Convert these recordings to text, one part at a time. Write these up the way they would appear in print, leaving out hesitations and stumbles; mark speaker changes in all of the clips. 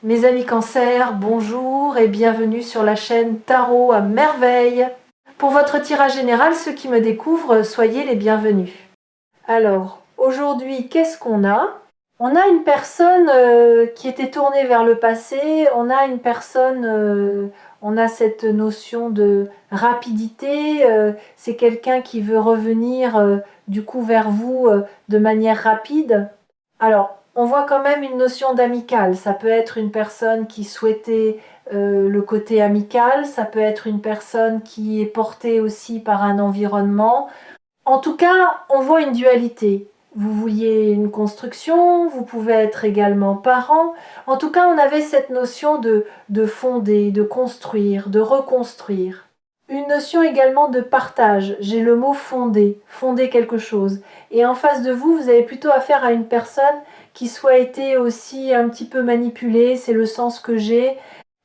Speaker 1: Mes amis Cancer, bonjour et bienvenue sur la chaîne Tarot à merveille. Pour votre tirage général, ceux qui me découvrent, soyez les bienvenus. Alors, aujourd'hui, qu'est-ce qu'on a? On a une personne qui était tournée vers le passé, on a une personne, on a cette notion de rapidité, c'est quelqu'un qui veut revenir du coup vers vous de manière rapide. Alors, on voit quand même une notion d'amical. Ça peut être une personne qui souhaitait le côté amical, ça peut être une personne qui est portée aussi par un environnement. En tout cas, on voit une dualité. Vous vouliez une construction, vous pouvez être également parent. En tout cas, on avait cette notion de fonder, de construire, de reconstruire. Une notion également de partage. J'ai le mot fonder, fonder quelque chose. Et en face de vous, vous avez plutôt affaire à une personne qui soit été aussi un petit peu manipulée, c'est le sens que j'ai.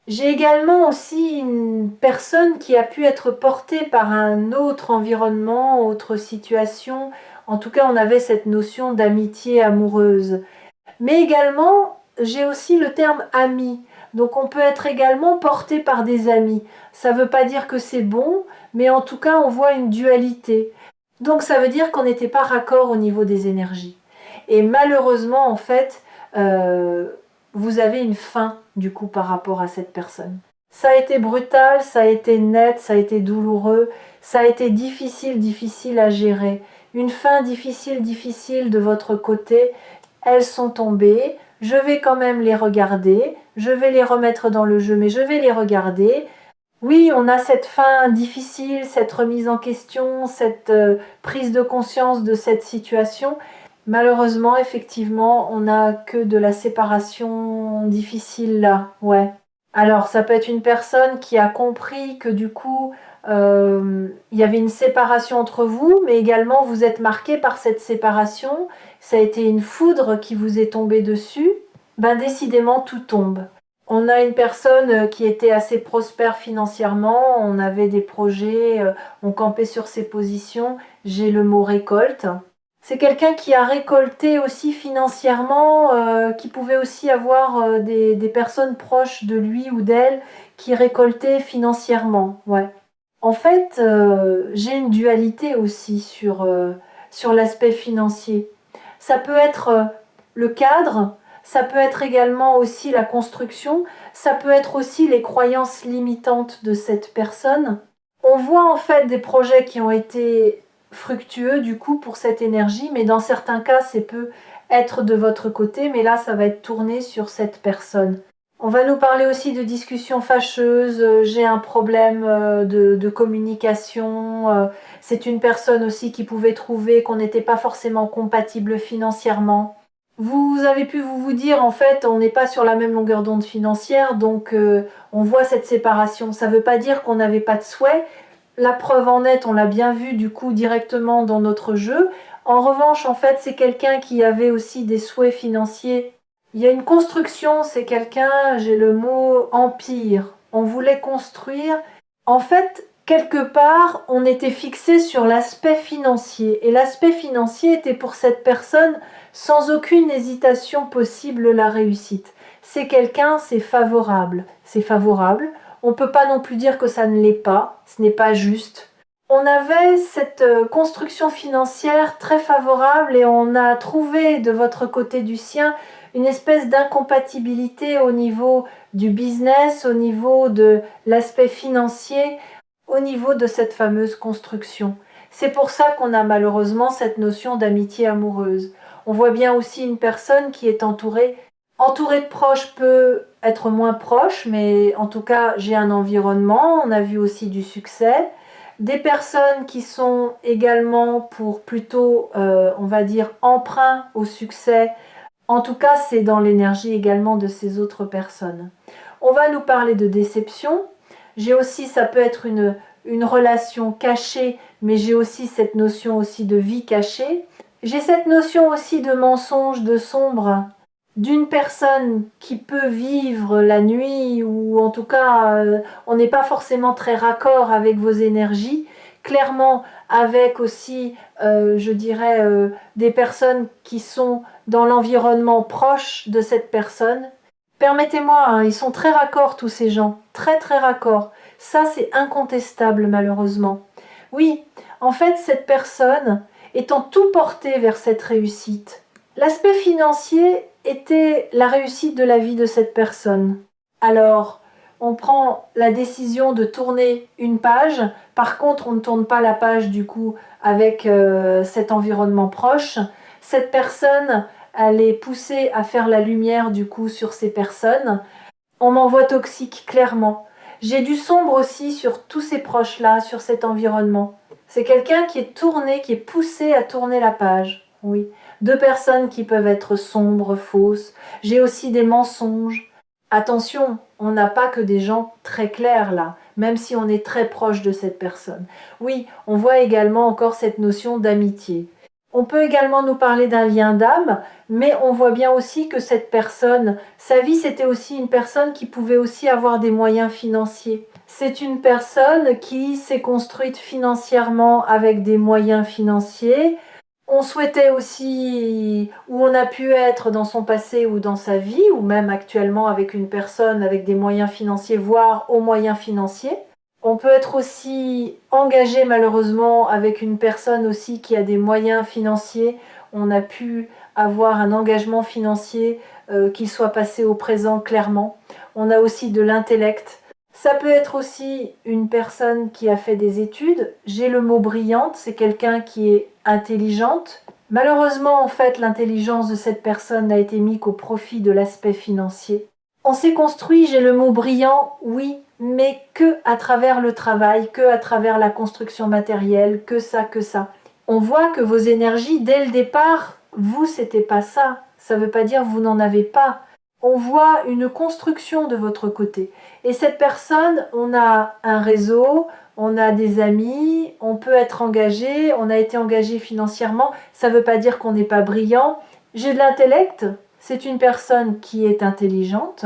Speaker 1: J'ai également aussi une personne qui a pu être portée par un autre environnement, autre situation. En tout cas, on avait cette notion d'amitié amoureuse. Mais également, j'ai aussi le terme ami. Donc on peut être également porté par des amis. Ça ne veut pas dire que c'est bon, mais en tout cas, on voit une dualité. Donc ça veut dire qu'on n'était pas raccord au niveau des énergies. Et malheureusement, en fait, vous avez une fin du coup par rapport à cette personne. Ça a été brutal, ça a été net, ça a été douloureux, ça a été difficile à gérer. Une fin difficile de votre côté. Elles sont tombées, je vais quand même les regarder, je vais les remettre dans le jeu, mais je vais les regarder. Oui, on a cette fin difficile, cette remise en question, cette prise de conscience de cette situation. Malheureusement, effectivement, on n'a que de la séparation difficile là, ouais. Alors, ça peut être une personne qui a compris que du coup, il y avait une séparation entre vous, mais également vous êtes marqué par cette séparation. Ça a été une foudre qui vous est tombée dessus. Ben, décidément, tout tombe. On a une personne qui était assez prospère financièrement, on avait des projets, on campait sur ses positions. J'ai le mot récolte. C'est quelqu'un qui a récolté aussi financièrement, qui pouvait aussi avoir des personnes proches de lui ou d'elle qui récoltaient financièrement. Ouais. En fait, j'ai une dualité aussi sur l'aspect financier. Ça peut être le cadre, ça peut être également aussi la construction, ça peut être aussi les croyances limitantes de cette personne. On voit en fait des projets qui ont été fructueux du coup pour cette énergie, mais dans certains cas, c'est peut être de votre côté, mais là, ça va être tourné sur cette personne. On va nous parler aussi de discussions fâcheuses, j'ai un problème de communication, c'est une personne aussi qui pouvait trouver qu'on n'était pas forcément compatible financièrement. Vous avez pu vous dire, en fait, on n'est pas sur la même longueur d'onde financière, donc on voit cette séparation. Ça ne veut pas dire qu'on n'avait pas de souhait. La preuve en est, on l'a bien vu du coup directement dans notre jeu. En revanche, en fait, c'est quelqu'un qui avait aussi des souhaits financiers. Il y a une construction, c'est quelqu'un, j'ai le mot empire. On voulait construire. En fait, quelque part, on était fixé sur l'aspect financier. Et l'aspect financier était pour cette personne sans aucune hésitation possible la réussite. C'est quelqu'un, c'est favorable. C'est favorable. On ne peut pas non plus dire que ça ne l'est pas. Ce n'est pas juste. On avait cette construction financière très favorable et on a trouvé de votre côté du sien une espèce d'incompatibilité au niveau du business, au niveau de l'aspect financier, au niveau de cette fameuse construction. C'est pour ça qu'on a malheureusement cette notion d'amitié amoureuse. On voit bien aussi une personne qui est entourée. Entourée de proches peut être moins proche, mais en tout cas, j'ai un environnement. On a vu aussi du succès. Des personnes qui sont également pour plutôt, on va dire, emprunt au succès. En tout cas, c'est dans l'énergie également de ces autres personnes. On va nous parler de déception. J'ai aussi, ça peut être une relation cachée, mais j'ai aussi cette notion aussi de vie cachée. J'ai cette notion aussi de mensonge, de sombre, d'une personne qui peut vivre la nuit, ou en tout cas, on n'est pas forcément très raccord avec vos énergies. Clairement, avec aussi, je dirais, des personnes qui sont dans l'environnement proche de cette personne. Permettez-moi, hein, ils sont très raccords tous ces gens, très très raccords. Ça c'est incontestable malheureusement. Oui, en fait cette personne étant tout portée vers cette réussite. L'aspect financier était la réussite de la vie de cette personne. Alors, on prend la décision de tourner une page. Par contre, on ne tourne pas la page du coup avec cet environnement proche. Cette personne, elle est poussée à faire la lumière du coup sur ces personnes. On m'envoie toxique, clairement. J'ai du sombre aussi sur tous ces proches-là, sur cet environnement. C'est quelqu'un qui est tourné, qui est poussé à tourner la page. Oui. Deux personnes qui peuvent être sombres, fausses. J'ai aussi des mensonges. Attention, on n'a pas que des gens très clairs là, même si on est très proche de cette personne. Oui, on voit également encore cette notion d'amitié. On peut également nous parler d'un lien d'âme, mais on voit bien aussi que cette personne, sa vie, c'était aussi une personne qui pouvait aussi avoir des moyens financiers. C'est une personne qui s'est construite financièrement avec des moyens financiers. On souhaitait aussi où on a pu être dans son passé ou dans sa vie, ou même actuellement avec une personne avec des moyens financiers, voire aux moyens financiers. On peut être aussi engagé malheureusement avec une personne aussi qui a des moyens financiers. On a pu avoir un engagement financier qu'il soit passé au présent clairement. On a aussi de l'intellect. Ça peut être aussi une personne qui a fait des études. J'ai le mot brillante, c'est quelqu'un qui est intelligente. Malheureusement, en fait, l'intelligence de cette personne n'a été mise qu'au profit de l'aspect financier. On s'est construit, j'ai le mot brillant, oui, mais que à travers le travail, que à travers la construction matérielle, que ça, que ça. On voit que vos énergies, dès le départ, vous, c'était pas ça. Ça veut pas dire vous n'en avez pas. On voit une construction de votre côté. Et cette personne, on a un réseau, on a des amis, on peut être engagé, on a été engagé financièrement. Ça veut pas dire qu'on n'est pas brillant. J'ai de l'intellect, c'est une personne qui est intelligente,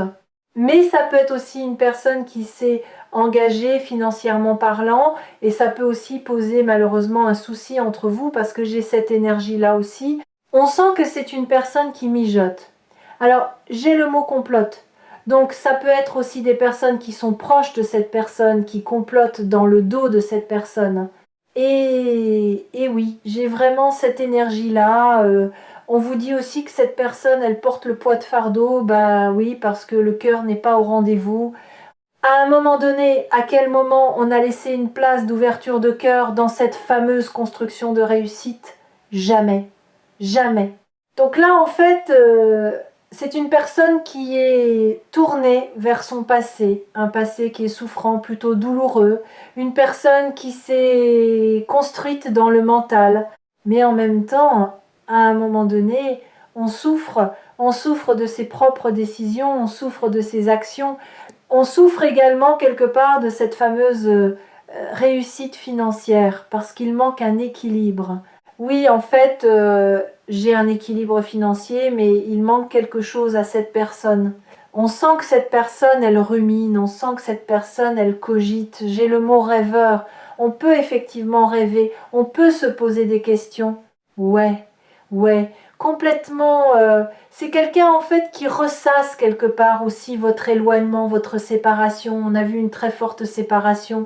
Speaker 1: mais ça peut être aussi une personne qui s'est engagée financièrement parlant, et ça peut aussi poser malheureusement un souci entre vous parce que j'ai cette énergie-là aussi. On sent que c'est une personne qui mijote. Alors, j'ai le mot complote. Donc, ça peut être aussi des personnes qui sont proches de cette personne, qui complotent dans le dos de cette personne. Et oui, j'ai vraiment cette énergie-là. On vous dit aussi que cette personne, elle porte le poids de fardeau. Bah oui, parce que le cœur n'est pas au rendez-vous. À un moment donné, à quel moment on a laissé une place d'ouverture de cœur dans cette fameuse construction de réussite? Jamais. Jamais. Donc là, en fait, c'est une personne qui est tournée vers son passé, un passé qui est souffrant, plutôt douloureux, une personne qui s'est construite dans le mental, mais en même temps, à un moment donné, on souffre de ses propres décisions, on souffre de ses actions, on souffre également quelque part de cette fameuse réussite financière, parce qu'il manque un équilibre. Oui, en fait, j'ai un équilibre financier, mais il manque quelque chose à cette personne. On sent que cette personne, elle rumine, on sent que cette personne, elle cogite. J'ai le mot rêveur. On peut effectivement rêver, on peut se poser des questions. Ouais, ouais, complètement. C'est quelqu'un en fait qui ressasse quelque part aussi votre éloignement, votre séparation. On a vu une très forte séparation.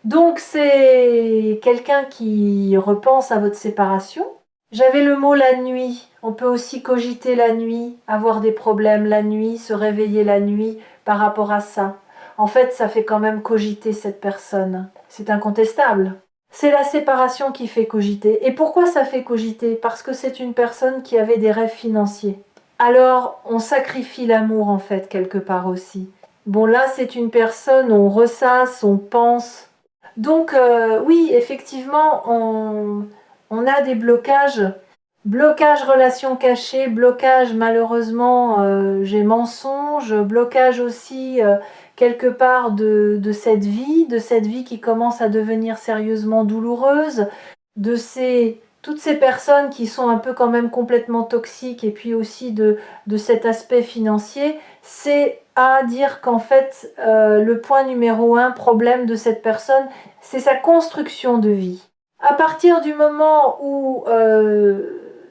Speaker 1: Donc c'est quelqu'un qui repense à votre séparation. J'avais le mot la nuit. On peut aussi cogiter la nuit, avoir des problèmes la nuit, se réveiller la nuit par rapport à ça. En fait, ça fait quand même cogiter cette personne. C'est incontestable. C'est la séparation qui fait cogiter. Et pourquoi ça fait cogiter? Parce que c'est une personne qui avait des rêves financiers. Alors, on sacrifie l'amour en fait quelque part aussi. Bon là, c'est une personne, on ressasse, on pense. Donc oui, effectivement, on a des blocages. Blocage relation cachée, blocage malheureusement, j'ai mensonge, blocage aussi quelque part de cette vie qui commence à devenir sérieusement douloureuse, toutes ces personnes qui sont un peu quand même complètement toxiques, et puis aussi de cet aspect financier, c'est à dire qu'en fait, le point numéro un problème de cette personne, c'est sa construction de vie. À partir du moment où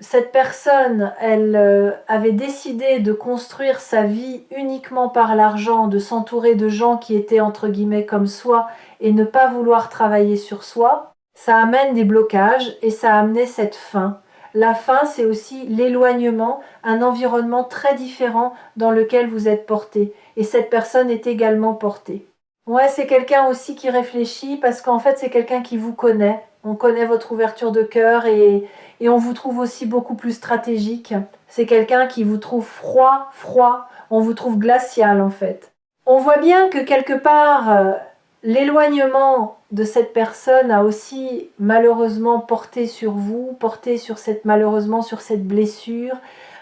Speaker 1: cette personne, elle avait décidé de construire sa vie uniquement par l'argent, de s'entourer de gens qui étaient entre guillemets comme soi et ne pas vouloir travailler sur soi, ça amène des blocages et ça a amené cette faim. La faim, c'est aussi l'éloignement, un environnement très différent dans lequel vous êtes porté. Et cette personne est également portée. Ouais, c'est quelqu'un aussi qui réfléchit parce qu'en fait, c'est quelqu'un qui vous connaît. On connaît votre ouverture de cœur et on vous trouve aussi beaucoup plus stratégique. C'est quelqu'un qui vous trouve froid, on vous trouve glacial en fait. On voit bien que quelque part, l'éloignement de cette personne a aussi malheureusement porté sur vous, porté sur malheureusement sur cette blessure.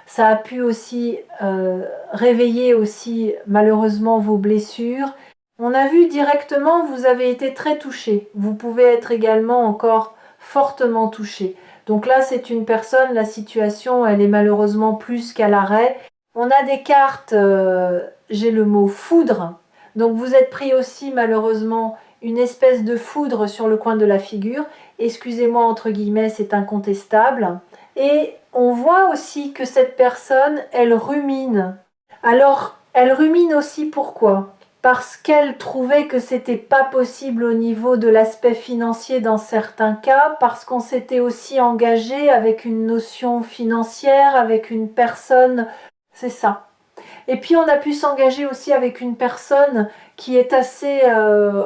Speaker 1: Ça a pu aussi réveiller aussi malheureusement vos blessures. On a vu directement, vous avez été très touché. Vous pouvez être également encore fortement touché. Donc là, c'est une personne, la situation, elle est malheureusement plus qu'à l'arrêt. On a des cartes, j'ai le mot foudre. Donc vous êtes pris aussi malheureusement une espèce de foudre sur le coin de la figure. Excusez-moi, entre guillemets, c'est incontestable. Et on voit aussi que cette personne, elle rumine. Alors, elle rumine aussi pourquoi ? Parce qu'elle trouvait que c'était pas possible au niveau de l'aspect financier dans certains cas, parce qu'on s'était aussi engagé avec une notion financière, avec une personne, c'est ça. Et puis on a pu s'engager aussi avec une personne qui est assez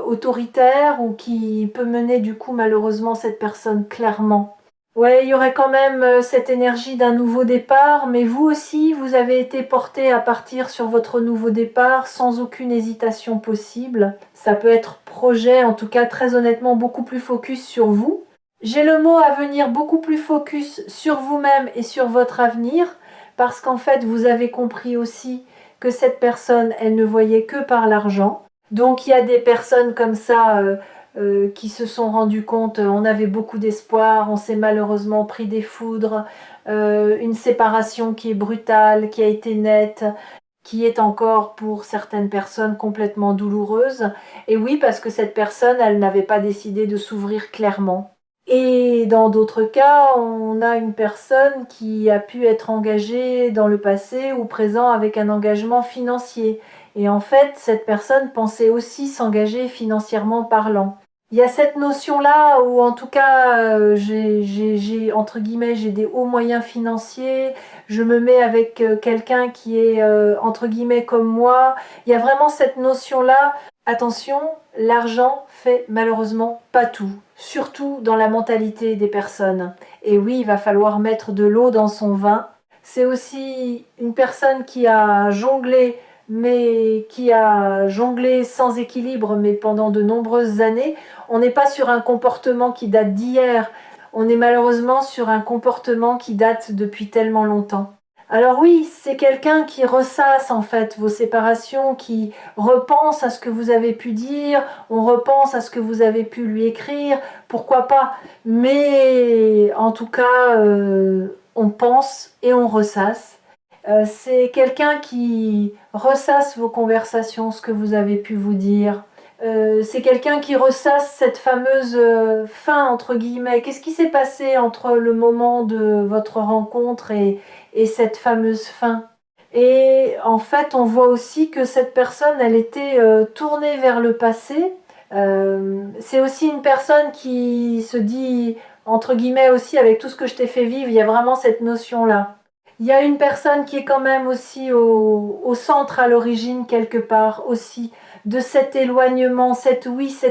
Speaker 1: autoritaire ou qui peut mener du coup malheureusement cette personne clairement. Ouais, il y aurait quand même cette énergie d'un nouveau départ, mais vous aussi, vous avez été porté à partir sur votre nouveau départ sans aucune hésitation possible. Ça peut être projet, en tout cas très honnêtement, beaucoup plus focus sur vous. J'ai le mot à venir beaucoup plus focus sur vous-même et sur votre avenir, parce qu'en fait, vous avez compris aussi que cette personne, elle ne voyait que par l'argent. Donc il y a des personnes comme ça qui se sont rendues compte, on avait beaucoup d'espoir, on s'est malheureusement pris des foudres, une séparation qui est brutale, qui a été nette, qui est encore pour certaines personnes complètement douloureuse. Et oui, parce que cette personne, elle n'avait pas décidé de s'ouvrir clairement. Et dans d'autres cas, on a une personne qui a pu être engagée dans le passé ou présent avec un engagement financier. Et en fait, cette personne pensait aussi s'engager financièrement parlant. Il y a cette notion-là où, en tout cas, entre guillemets, j'ai des hauts moyens financiers, je me mets avec quelqu'un qui est, entre guillemets, comme moi. Il y a vraiment cette notion-là. Attention, l'argent fait malheureusement pas tout, surtout dans la mentalité des personnes. Et oui, il va falloir mettre de l'eau dans son vin. C'est aussi une personne qui a jonglé, mais qui a jonglé sans équilibre, mais pendant de nombreuses années. On n'est pas sur un comportement qui date d'hier, on est malheureusement sur un comportement qui date depuis tellement longtemps. Alors oui, c'est quelqu'un qui ressasse en fait vos séparations, qui repense à ce que vous avez pu dire, on repense à ce que vous avez pu lui écrire, pourquoi pas. Mais en tout cas, on pense et on ressasse. C'est quelqu'un qui ressasse vos conversations, ce que vous avez pu vous dire. C'est quelqu'un qui ressasse cette fameuse fin, entre guillemets. Qu'est-ce qui s'est passé entre le moment de votre rencontre et cette fameuse fin? Et en fait, on voit aussi que cette personne, elle était tournée vers le passé. C'est aussi une personne qui se dit, entre guillemets aussi, avec tout ce que je t'ai fait vivre, il y a vraiment cette notion-là. Il y a une personne qui est quand même aussi au centre, à l'origine, quelque part aussi, de cet éloignement, cette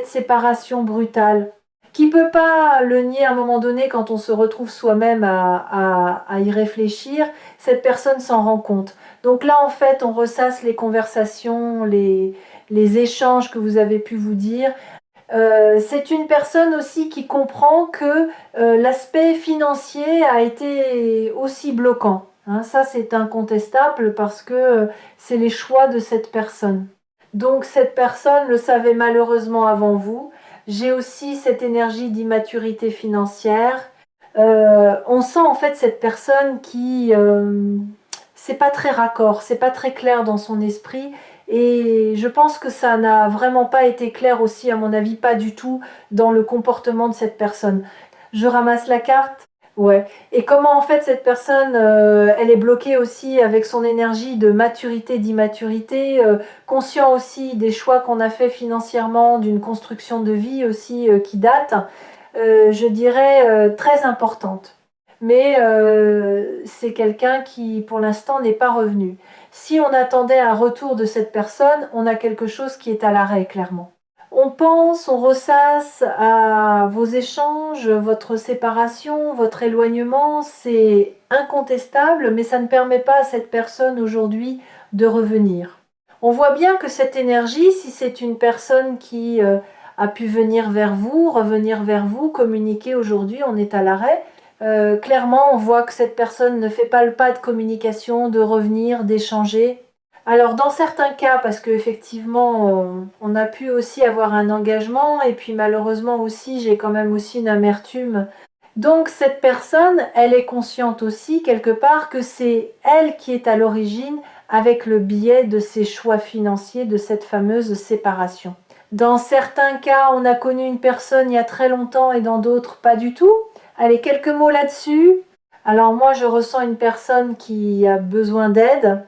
Speaker 1: séparation brutale, qui peut pas le nier à un moment donné quand on se retrouve soi-même à y réfléchir, cette personne s'en rend compte. Donc là, en fait, on ressasse les conversations, les échanges que vous avez pu vous dire. C'est une personne aussi qui comprend que l'aspect financier a été aussi bloquant. Hein, ça, c'est incontestable parce que c'est les choix de cette personne. Donc cette personne le savait malheureusement avant vous. J'ai aussi cette énergie d'immaturité financière. On sent en fait cette personne qui c'est pas très raccord, c'est pas très clair dans son esprit. Et je pense que ça n'a vraiment pas été clair aussi, à mon avis, pas du tout dans le comportement de cette personne. Je ramasse la carte. Ouais. Et comment en fait cette personne, elle est bloquée aussi avec son énergie de maturité, d'immaturité, conscient aussi des choix qu'on a fait financièrement, d'une construction de vie aussi qui date, je dirais très importante. Mais c'est quelqu'un qui pour l'instant n'est pas revenu. Si on attendait un retour de cette personne, on a quelque chose qui est à l'arrêt clairement. On pense, on ressasse à vos échanges, votre séparation, votre éloignement, c'est incontestable, mais ça ne permet pas à cette personne aujourd'hui de revenir. On voit bien que cette énergie, si c'est une personne qui a pu venir vers vous, revenir vers vous, communiquer aujourd'hui, on est à l'arrêt. Clairement, on voit que cette personne ne fait pas le pas de communication, de revenir, d'échanger. Alors dans certains cas, parce qu'effectivement on a pu aussi avoir un engagement et puis malheureusement aussi j'ai quand même aussi une amertume. Donc cette personne, elle est consciente aussi quelque part que c'est elle qui est à l'origine avec le biais de ses choix financiers, de cette fameuse séparation. Dans certains cas, on a connu une personne il y a très longtemps et dans d'autres pas du tout. Allez, quelques mots là-dessus. Alors moi je ressens une personne qui a besoin d'aide,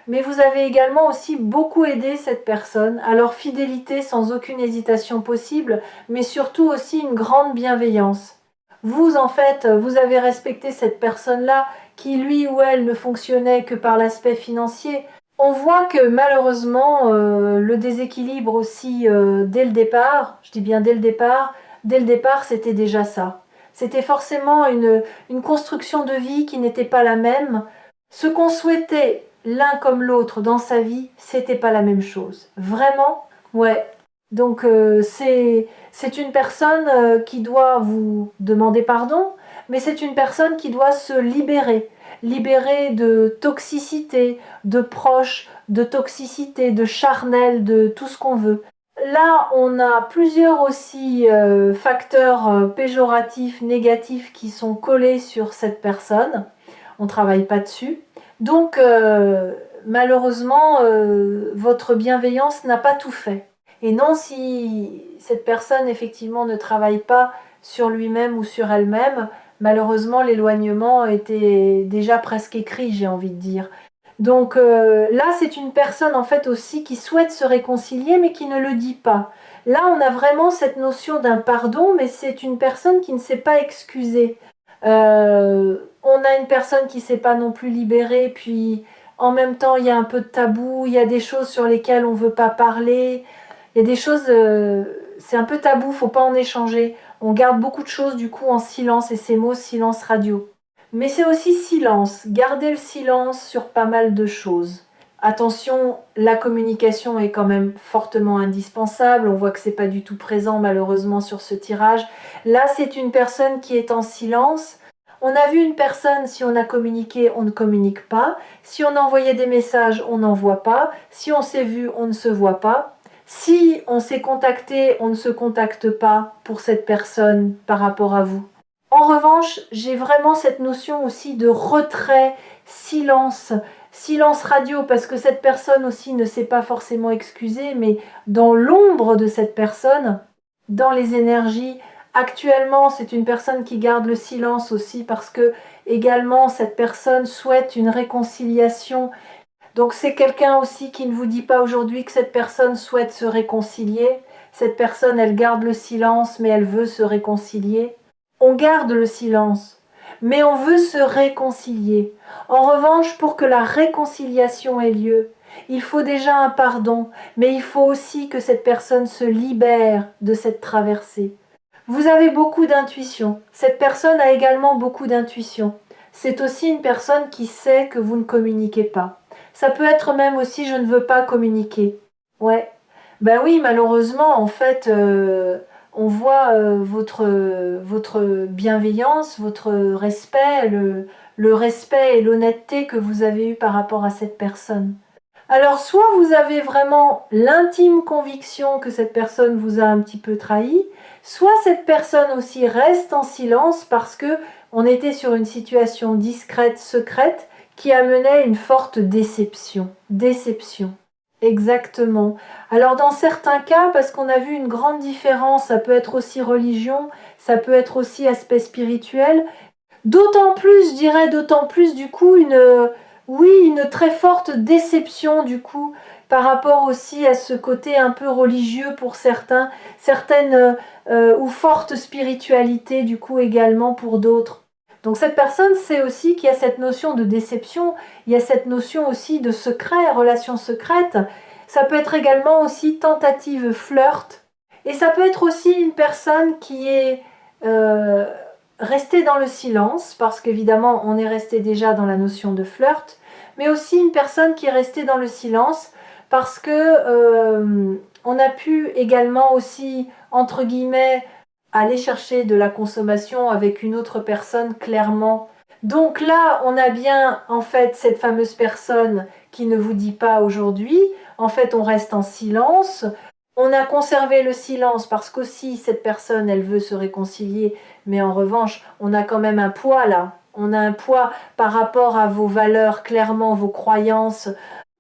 Speaker 1: mais vous avez également aussi beaucoup aidé cette personne, alors fidélité sans aucune hésitation possible, mais surtout aussi une grande bienveillance. Vous, en fait, vous avez respecté cette personne-là qui, lui ou elle, ne fonctionnait que par l'aspect financier. On voit que malheureusement, le déséquilibre aussi dès le départ, je dis bien dès le départ, c'était déjà ça. C'était forcément une construction de vie qui n'était pas la même. Ce qu'on souhaitait l'un comme l'autre dans sa vie, c'était pas la même chose. Vraiment, ouais. Donc c'est une personne qui doit vous demander pardon, mais c'est une personne qui doit se libérer, libérer de toxicité, de proches, de toxicité, de charnel, de tout ce qu'on veut. Là, on a plusieurs aussi facteurs péjoratifs, négatifs qui sont collés sur cette personne. On ne travaille pas dessus. Donc, malheureusement, votre bienveillance n'a pas tout fait. Et non, si cette personne, effectivement, ne travaille pas sur lui-même ou sur elle-même, malheureusement, l'éloignement était déjà presque écrit, j'ai envie de dire. Donc là, c'est une personne, en fait, aussi qui souhaite se réconcilier, mais qui ne le dit pas. Là, on a vraiment cette notion d'un pardon, mais c'est une personne qui ne s'est pas excusée. On a une personne qui ne s'est pas non plus libérée, puis en même temps, il y a un peu de tabou, il y a des choses sur lesquelles on ne veut pas parler, il y a des choses, c'est un peu tabou, faut pas en échanger. On garde beaucoup de choses du coup en silence, et ces mots silence radio. Mais c'est aussi silence, garder le silence sur pas mal de choses. Attention, la communication est quand même fortement indispensable. On voit que c'est pas du tout présent malheureusement sur ce tirage. Là, c'est une personne qui est en silence. On a vu une personne, si on a communiqué, on ne communique pas. Si on a envoyé des messages, on n'envoie pas. Si on s'est vu, on ne se voit pas. Si on s'est contacté, on ne se contacte pas pour cette personne par rapport à vous. En revanche, j'ai vraiment cette notion aussi de retrait, silence, silence radio, parce que cette personne aussi ne s'est pas forcément excusée, mais dans l'ombre de cette personne, dans les énergies, actuellement, c'est une personne qui garde le silence aussi, parce que également cette personne souhaite une réconciliation. Donc c'est quelqu'un aussi qui ne vous dit pas aujourd'hui que cette personne souhaite se réconcilier. Cette personne, elle garde le silence, mais elle veut se réconcilier. On garde le silence, mais on veut se réconcilier. En revanche, pour que la réconciliation ait lieu, il faut déjà un pardon, mais il faut aussi que cette personne se libère de cette traversée. Vous avez beaucoup d'intuition. Cette personne a également beaucoup d'intuition. C'est aussi une personne qui sait que vous ne communiquez pas. Ça peut être même aussi je ne veux pas communiquer. Ouais. Ben oui, malheureusement, en fait, on voit votre bienveillance, votre respect, le respect et l'honnêteté que vous avez eu par rapport à cette personne. Alors, soit vous avez vraiment l'intime conviction que cette personne vous a un petit peu trahi, soit cette personne aussi reste en silence parce que on était sur une situation discrète, secrète, qui amenait une forte déception. Déception. Exactement. Alors dans certains cas, parce qu'on a vu une grande différence, ça peut être aussi religion, ça peut être aussi aspect spirituel, D'autant plus, je dirais, d'autant plus du coup, oui, une très forte déception du coup, par rapport aussi à ce côté un peu religieux pour certains, certaines ou forte spiritualité du coup également pour d'autres. Donc cette personne sait aussi qu'il y a cette notion de déception, il y a cette notion aussi de secret, relation secrète. Ça peut être également aussi tentative flirt, et ça peut être aussi une personne qui est euh, restée dans le silence, parce qu'évidemment on est resté déjà dans la notion de flirt, mais aussi une personne qui est restée dans le silence parce que on a pu également aussi, entre guillemets, aller chercher de la consommation avec une autre personne clairement. Donc là, on a bien en fait cette fameuse personne qui ne vous dit pas aujourd'hui. En fait, on reste en silence. On a conservé le silence parce qu'aussi cette personne, elle veut se réconcilier, mais en revanche, on a quand même un poids là. On a un poids par rapport à vos valeurs, clairement, vos croyances.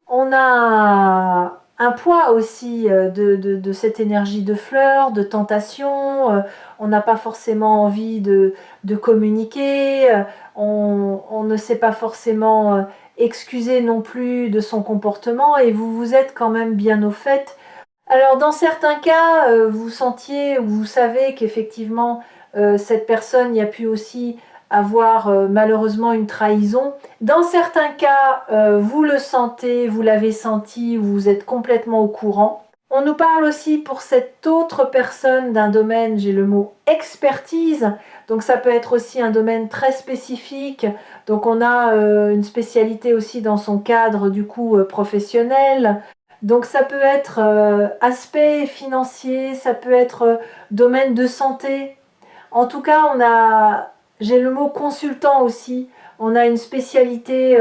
Speaker 1: On a un poids aussi de cette énergie de fleurs, de tentation. On n'a pas forcément envie de communiquer. On ne sait pas forcément excuser non plus de son comportement et vous vous êtes quand même bien au fait. Alors dans certains cas, vous sentiez ou vous savez qu'effectivement cette personne y a pu aussi avoir malheureusement une trahison. Dans certains cas, vous le sentez, vous l'avez senti, vous êtes complètement au courant. On nous parle aussi pour cette autre personne d'un domaine, j'ai le mot expertise, donc ça peut être aussi un domaine très spécifique, donc on a une spécialité aussi dans son cadre du coup professionnel. Donc ça peut être aspect financier, ça peut être domaine de santé. En tout cas, j'ai le mot consultant aussi. On a une spécialité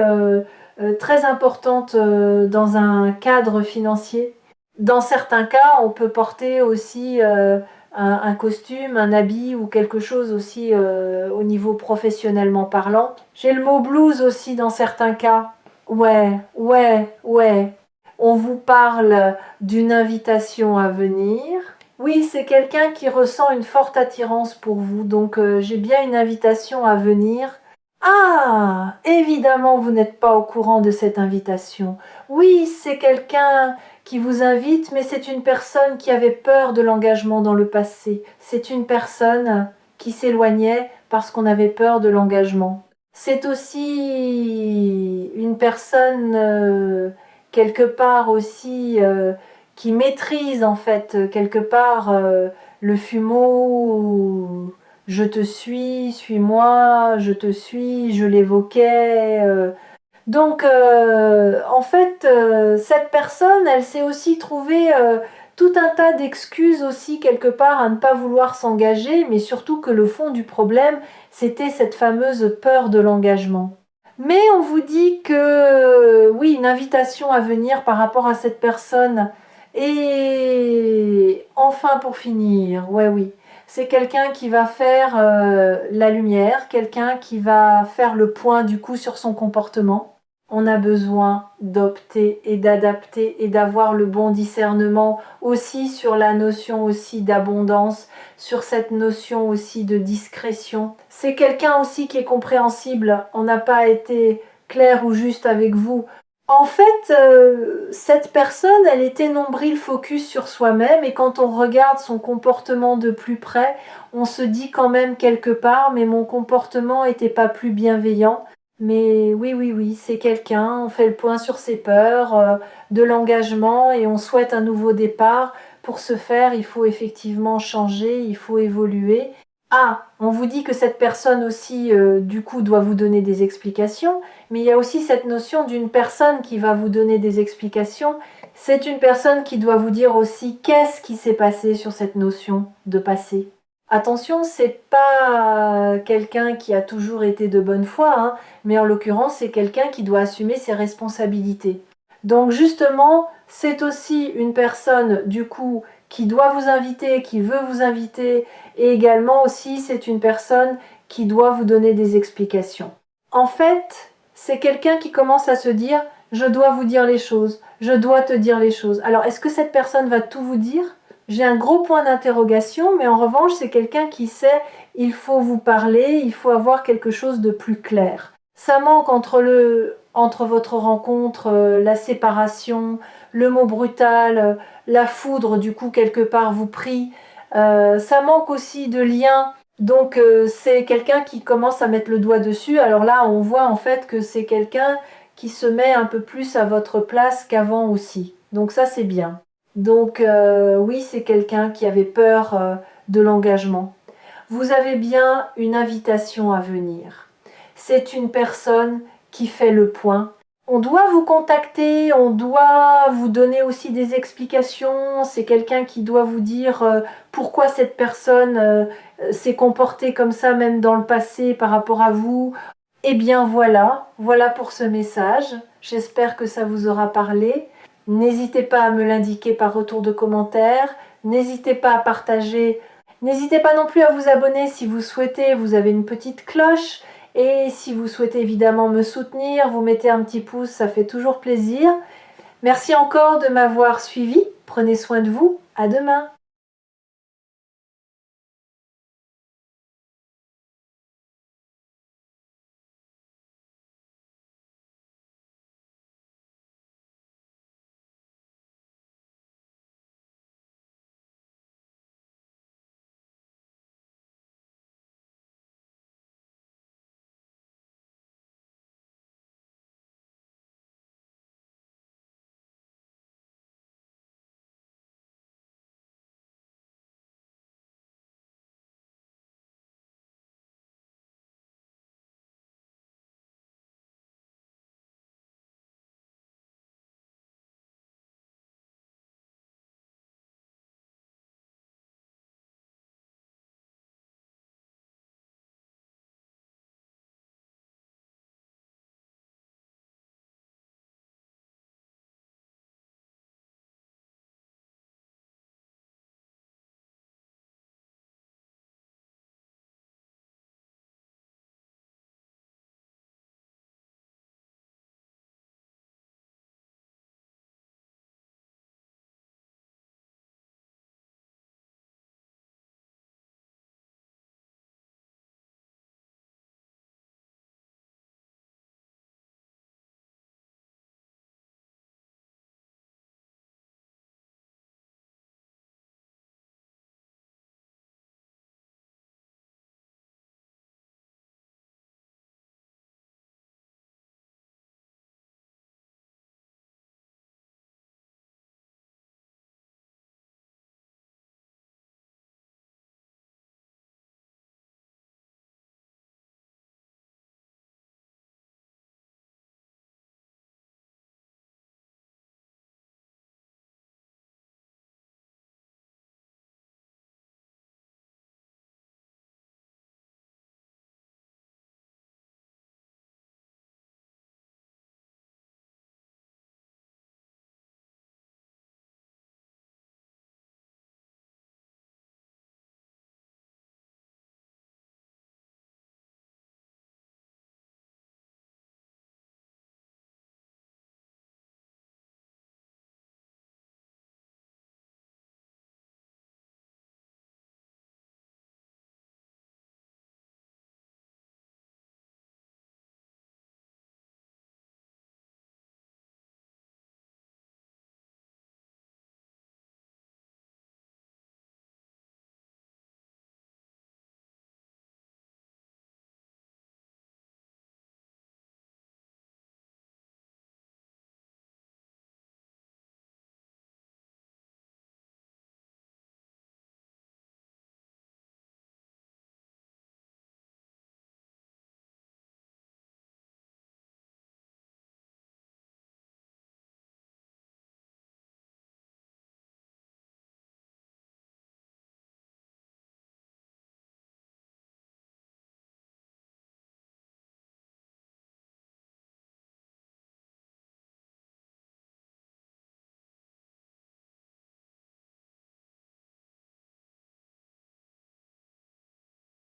Speaker 1: très importante dans un cadre financier. Dans certains cas, on peut porter aussi un costume, un habit ou quelque chose aussi au niveau professionnellement parlant. J'ai le mot blues aussi dans certains cas. Ouais, ouais, ouais. On vous parle d'une invitation à venir. Oui, c'est quelqu'un qui ressent une forte attirance pour vous, donc j'ai bien une invitation à venir. Ah, évidemment, vous n'êtes pas au courant de cette invitation. Oui, c'est quelqu'un qui vous invite, mais c'est une personne qui avait peur de l'engagement dans le passé. C'est une personne qui s'éloignait parce qu'on avait peur de l'engagement. C'est aussi une personne quelque part aussi qui maîtrise en fait quelque part le fumeau. Je te suis-moi, je te suis, je l'évoquais. Donc, en fait, cette personne, elle s'est aussi trouvée tout un tas d'excuses aussi quelque part à ne pas vouloir s'engager, mais surtout que le fond du problème, c'était cette fameuse peur de l'engagement. Mais on vous dit que, oui, une invitation à venir par rapport à cette personne. Et enfin, pour finir, ouais, oui, c'est quelqu'un qui va faire la lumière, quelqu'un qui va faire le point du coup sur son comportement. On a besoin d'opter et d'adapter et d'avoir le bon discernement aussi sur la notion aussi d'abondance, sur cette notion aussi de discrétion. C'est quelqu'un aussi qui est compréhensible. On n'a pas été clair ou juste avec vous. En fait, cette personne, elle était nombril focus sur soi-même et quand on regarde son comportement de plus près, on se dit quand même quelque part, mais mon comportement n'était pas plus bienveillant. Mais oui, oui, oui, c'est quelqu'un, on fait le point sur ses peurs, de l'engagement et on souhaite un nouveau départ. Pour ce faire, il faut effectivement changer, il faut évoluer. Ah, on vous dit que cette personne aussi, du coup, doit vous donner des explications, mais il y a aussi cette notion d'une personne qui va vous donner des explications. C'est une personne qui doit vous dire aussi qu'est-ce qui s'est passé sur cette notion de passé. Attention, c'est pas quelqu'un qui a toujours été de bonne foi, hein, mais en l'occurrence, c'est quelqu'un qui doit assumer ses responsabilités. Donc justement, c'est aussi une personne, du coup, qui doit vous inviter, qui veut vous inviter, et également aussi, c'est une personne qui doit vous donner des explications. En fait, c'est quelqu'un qui commence à se dire, je dois vous dire les choses, je dois te dire les choses. Alors, est-ce que cette personne va tout vous dire? J'ai un gros point d'interrogation, mais en revanche, c'est quelqu'un qui sait, il faut vous parler, il faut avoir quelque chose de plus clair. Ça manque entre votre rencontre, la séparation, le mot brutal, la foudre, du coup, quelque part, vous prie. Ça manque aussi de lien. Donc, c'est quelqu'un qui commence à mettre le doigt dessus. Alors là, on voit en fait que c'est quelqu'un qui se met un peu plus à votre place qu'avant aussi. Donc ça, c'est bien. Donc oui, c'est quelqu'un qui avait peur de l'engagement. Vous avez bien une invitation à venir. C'est une personne qui fait le point. On doit vous contacter, on doit vous donner aussi des explications. C'est quelqu'un qui doit vous dire pourquoi cette personne s'est comportée comme ça même dans le passé par rapport à vous. Eh bien voilà pour ce message. J'espère que ça vous aura parlé. N'hésitez pas à me l'indiquer par retour de commentaire. N'hésitez pas à partager. N'hésitez pas non plus à vous abonner si vous souhaitez. Vous avez une petite cloche. Et si vous souhaitez évidemment me soutenir, vous mettez un petit pouce, ça fait toujours plaisir. Merci encore de m'avoir suivi. Prenez soin de vous. À demain.